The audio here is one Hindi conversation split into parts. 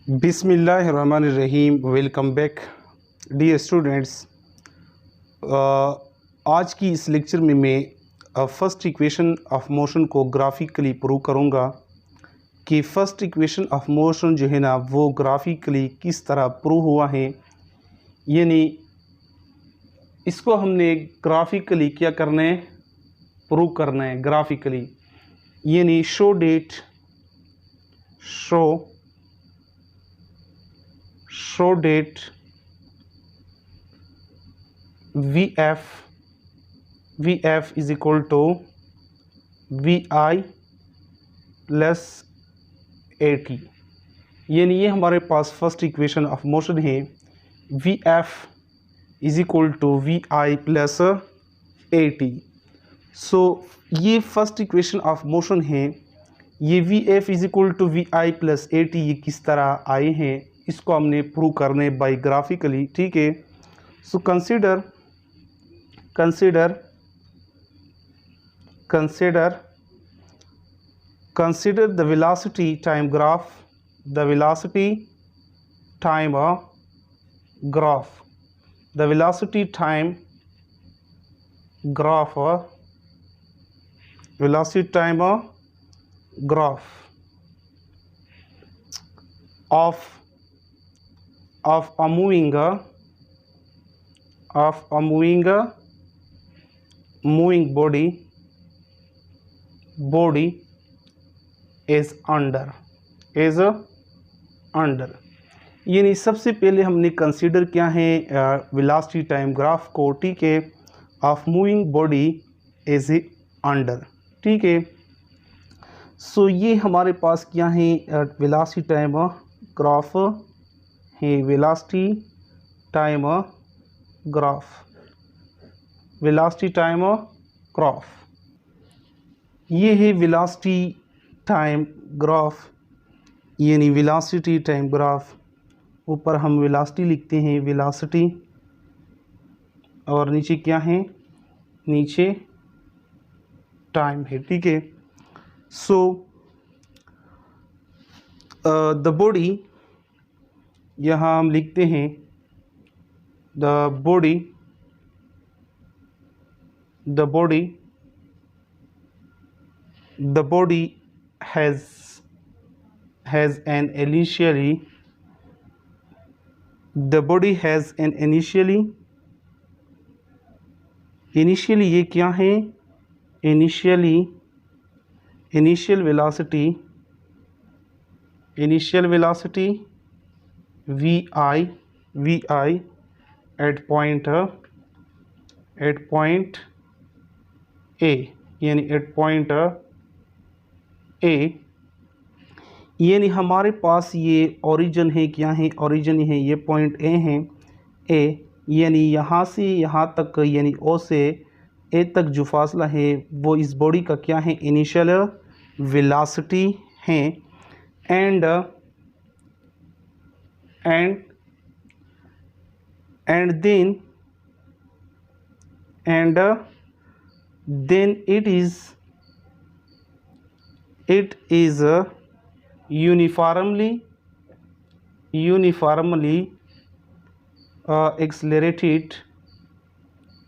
बिस्मिल्लाहिर्रहमानिर्रहीम। Welcome back dear students. आज की इस लेक्चर में मैं फ़र्स्ट इक्वेशन ऑफ मोशन को ग्राफिकली प्रूव करूँगा कि फ़र्स्ट इक्वेशन ऑफ मोशन जो है ना वो ग्राफिकली किस तरह प्रूव हुआ है। यानी इसको हमने ग्राफिकली क्या करना है, प्रूव करना है ग्राफिकली। यानी show that VF is equal to VI plus AT। यानी ये हमारे पास फर्स्ट इक्वेशन ऑफ मोशन है। VF is equal to VI plus AT। सो ये फर्स्ट इक्वेशन ऑफ मोशन है। ये VF is equal to VI plus AT ये किस तरह आए हैं, इसको हमने प्रूव करने बाई ग्राफिकली। ठीक है। सो consider the velocity time graph, the velocity time graph of a moving body is under। यानी सबसे पहले हमने कंसीडर किया है वेलोसिटी टाइम ग्राफ को। ठीक है। Of moving body is under. ठीक है। सो ये हमारे पास क्या है, वेलोसिटी टाइम ग्राफ है। वेलोसिटी टाइम ग्राफ ये है वेलोसिटी टाइम ग्राफ, यानी वेलोसिटी टाइम ग्राफ। ऊपर हम वेलोसिटी लिखते हैं, वेलोसिटी, और नीचे क्या है, नीचे टाइम है। ठीक है। सो द बॉडी, यहाँ हम लिखते हैं the body has an initially ये क्या है, initial velocity VI at point A, यानी एट पॉइंट A। यानी हमारे पास ये ओरिजिन है, क्या है, ओरिजिन है, ये पॉइंट A है। A यानी यहाँ से यहाँ तक, यानी O से A तक जो फासला है वो इस बॉडी का क्या है, इनिशियल वेलोसिटी है। And then it is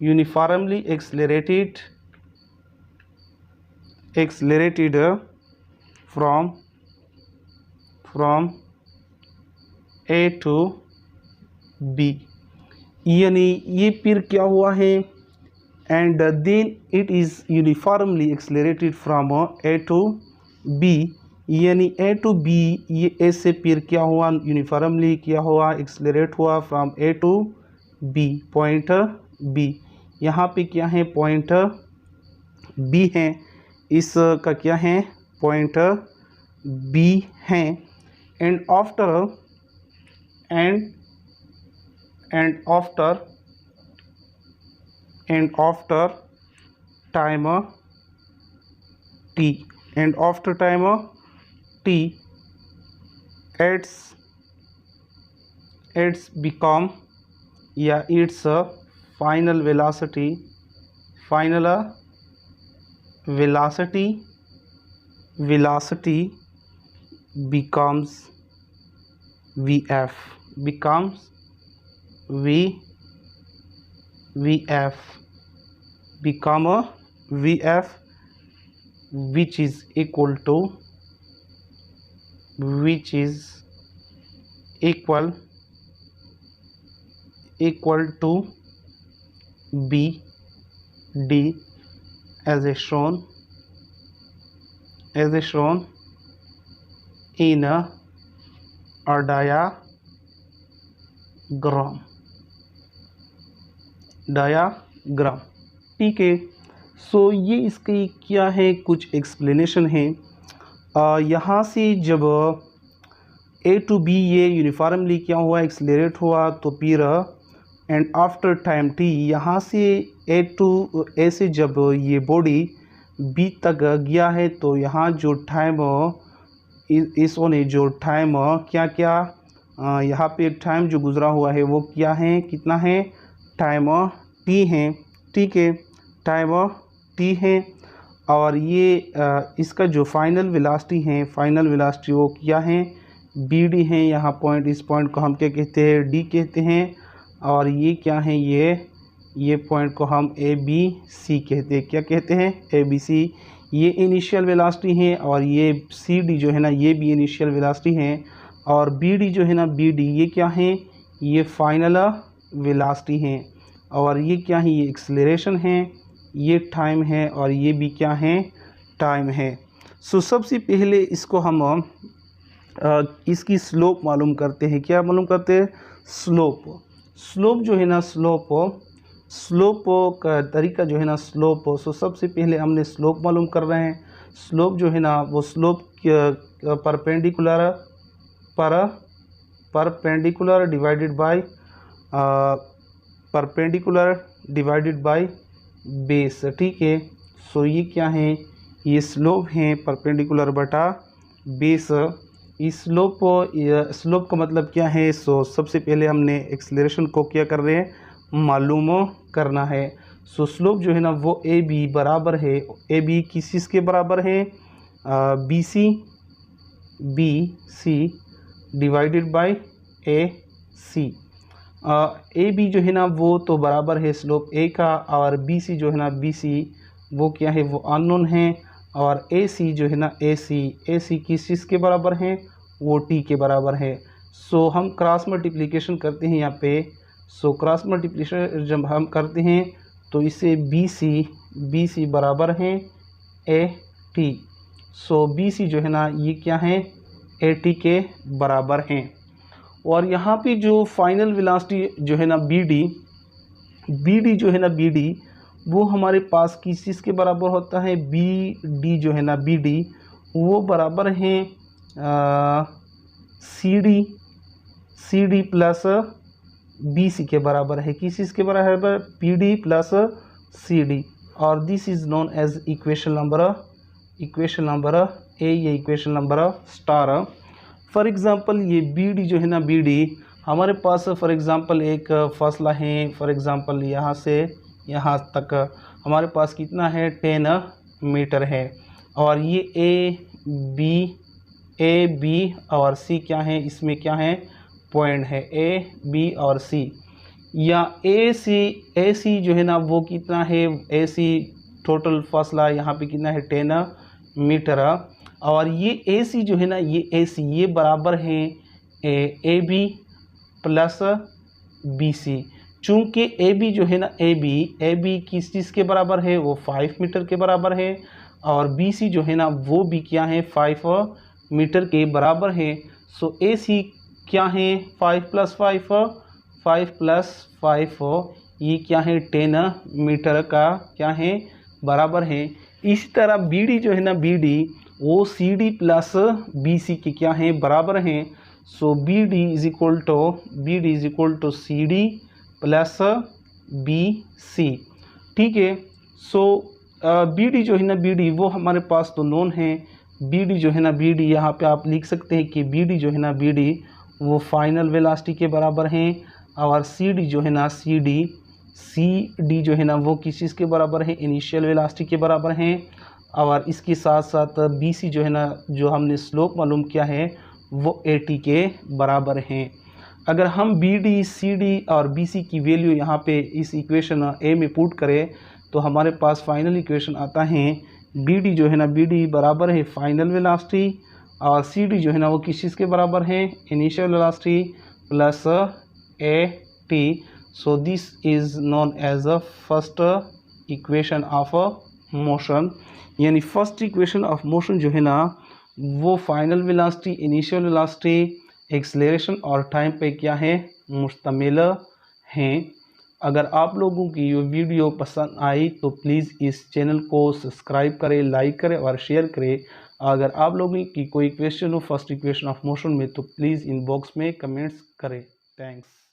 uniformly accelerated from A to B। यानी ये फिर क्या हुआ है, and then it is uniformly accelerated from A to B। यानी A to B, ये A से फिर क्या हुआ, यूनिफॉर्मली क्या हुआ, एक्सलरेट हुआ from A to B, point B। यहाँ पे क्या है, पॉइंट B है, इसका क्या है, पॉइंट B है। And after time t, its become, या its final velocity becomes VF becomes VF become a VF, which is equal to BD as shown in a diagram। ठीक है। सो ये इसकी क्या है, कुछ एक्सप्लेनेशन है। यहाँ से जब A to B ये यूनिफॉर्मली क्या हुआ, एक्सलरेट हुआ, तो फिर एंड आफ्टर टाइम t यहाँ से A से जब ये बॉडी B तक गया है, तो यहाँ जो टाइम इसने जो टाइम क्या यहाँ पे टाइम जो गुज़रा हुआ है वो क्या है, कितना है, टाइम t है। ठीक है, टाइम t है। और ये इसका जो फाइनल वेलोसिटी है, फाइनल वेलोसिटी वो क्या है, BD है। यहाँ पॉइंट, इस पॉइंट को हम क्या कहते हैं, D कहते हैं। और ये क्या है, ये पॉइंट को हम ABC कहते हैं। क्या कहते हैं, ABC। ये इनिशियल वेलोसिटी है और ये CD जो है ना, ये भी इनिशियल वेलोसिटी है। और BD जो है ना, BD ये क्या है, ये फाइनल वेलोसिटी है। और ये क्या है, ये एक्सेलरेशन है, ये टाइम है, और ये भी क्या है, टाइम है। सो सबसे पहले इसको हम इसकी स्लोप मालूम करते हैं। क्या मालूम करते हैं, स्लोप जो है ना, स्लोप का तरीका जो है ना, सो सबसे पहले हमने स्लोप मालूम कर रहे हैं। स्लोप जो है ना, वो slope perpendicular divided by base. ठीक है। सो ये क्या है, ये स्लोप है परपेंडिकुलर बटा बेस। इस स्लोप का मतलब क्या है, सो सबसे पहले हमने एक्सेलरेशन को क्या कर रहे हैं, मालूम करना है। सो स्लोप जो है ना, वो AB बराबर है, AB किस चीज़ के बराबर है, BC divided by AC। AB जो है ना, वो तो बराबर है स्लोप A का, और BC जो है ना, BC वो क्या है, वो अननोन है। और AC जो है ना, AC किस चीज़ के बराबर है, वो T के बराबर है। सो हम क्रॉस मल्टीप्लिकेशन करते हैं यहाँ पे। सो क्रॉस मल्टीप्लिकेशन जब हम करते हैं तो इसे BC बराबर है AT। सो BC जो है ना, ये क्या है, AT के बराबर हैं। और यहाँ पे जो फाइनल वेलोसिटी जो है ना, BD जो है ना, BD वो हमारे पास किस चीज़ के बराबर होता है, BD जो है ना, BD वो बराबर है CD प्लस BC के बराबर है। किस चीज़ के बराबर, PD प्लस CD। और this is known as equation number A, ये इक्वेशन नंबर स्टार। फॉर एग्ज़ाम्पल ये BD जो है ना, BD हमारे पास फॉर एग्ज़ाम्पल एक फासला है, फॉर एग्ज़ाम्पल यहाँ से यहाँ तक हमारे पास कितना है, 10 मीटर है। और ये A B और C क्या है, इसमें क्या है, पॉइंट है A B और C। या AC जो है ना, वो कितना है, AC टोटल फासला यहाँ पे कितना है, 10 मीटर। और ये AC जो है ना, ये AC ये बराबर है AB प्लस BC। चूँकि AB जो है ना, AB किस चीज़ के बराबर है, वो 5 मीटर के बराबर है। और BC जो है ना, वो भी क्या है, 5 मीटर के बराबर है। सो AC क्या है, 5 प्लस 5 ये क्या है, 10 मीटर का क्या है, बराबर है। इसी तरह BD जो है ना, BD वो CD प्लस BC के क्या है, बराबर हैं। So BD is equal to CD plus BC। ठीक है। सो BD जो है ना, BD वो हमारे पास तो नोन है। BD जो है ना, BD यहाँ पे आप लिख सकते हैं कि BD जो है ना, BD वो फाइनल वेलोसिटी के बराबर हैं। और CD जो है ना, CD जो है ना, वो किस चीज़ के बराबर है, इनिशियल वेलोसिटी के बराबर हैं। और इसके साथ साथ BC जो है ना, जो हमने स्लोप मालूम किया है, वो AT के बराबर हैं। अगर हम BD, CD और BC की वैल्यू यहाँ पे इस इक्वेशन A में पुट करें तो हमारे पास फाइनल इक्वेशन आता है BD जो है ना, BD बराबर है फाइनल वेलोसिटी, और CD जो है ना वो किस चीज़ के बराबर है, initial velocity plus AT। So this is known as a first equation of motion. यानी फर्स्ट इक्वेशन ऑफ मोशन जो है ना वो final velocity, initial velocity, acceleration और टाइम पे क्या है, मुश्तमिल हैं। अगर आप लोगों की ये वीडियो पसंद आई तो प्लीज़ इस चैनल को सब्सक्राइब करें, लाइक करें और शेयर करें। अगर आप लोगों की कोई क्वेश्चन हो फर्स्ट इक्वेशन ऑफ मोशन में तो प्लीज़ इनबॉक्स में कमेंट्स करें। थैंक्स।